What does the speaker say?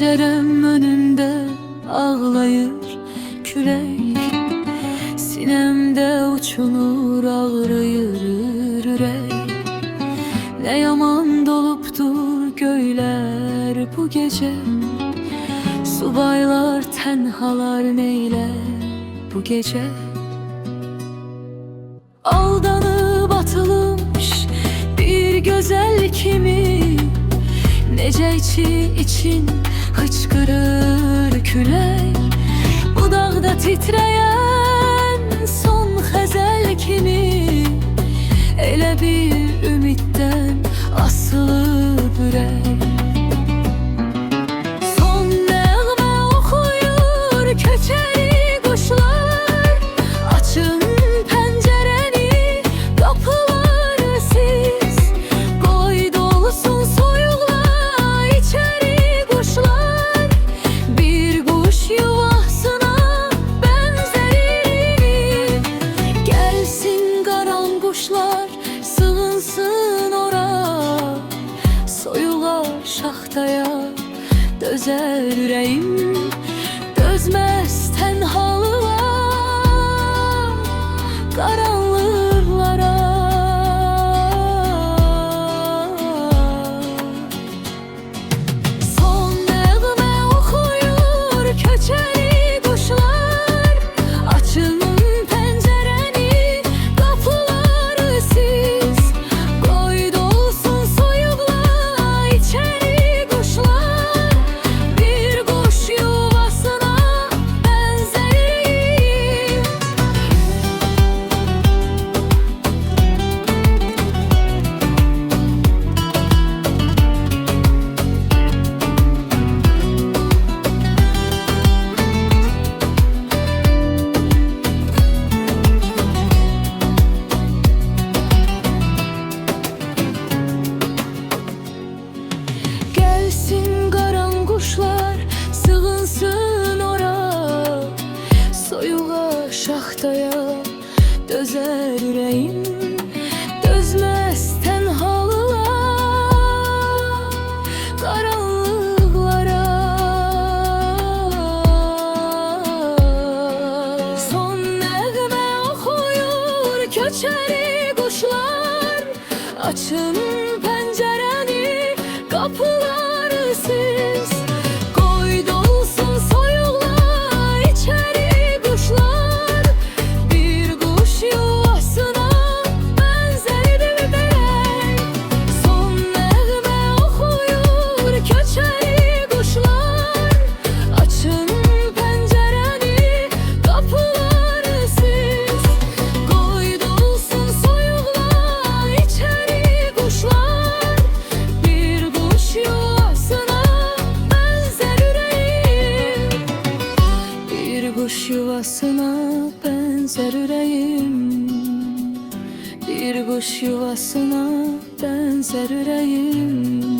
Pencerem önünde ağlayır külək, sinemde uçunur ağrıyır ürək. Ne yaman dolupdur göyler bu gece, subaylar tenhalar neyler bu gece. Aldanıp atılmış bir güzel kimi, nece için hıçkırır külək. Bu dağda titreyen son xəzəl kimi, elə bir ümiddən asılıb ürək. Son nəğmə oxuyur köçəri quşlar, açın pəncərəni, qapıları siz, qoy dolsun soyuqla içəri quşlar. Bir quş yuvasına bənzərir, gəlsin qaran quşlar, sığınsın ora. Soyuğa, şaxtaya dözər ürəyim, dözməz tənhalığa, qaranlıqlara. Son nəğmə oxuyur köçəri quşlar, açın pəncərəni, qapıları siz, qoy dolsun soyuqla içəri quşlar. Bir quş yuvasına bənzərir. Gelsin qaran quşlar, sığınsın ora. Soyuğa, şaxtaya dözər ürəyim, dözməz tənhalığa, qaranlıqlara. Son nəğmə oxuyur köçəri quşlar, açın pəncərəni, qapıları siz, qoy dolsun soyuqla içəri quşlar. Bir quş yuvasına bənzərir ürək. Son nəğmə oxuyur köçəri quşlar, açın pəncərəni, qapıları siz, qoy dolsun soyuqla içəri quşlar. Bir quş yuvasına bənzər ürəyim, bir quş yuvasına bənzər ürəyim, bir quş yuvasına bənzər ürəyim.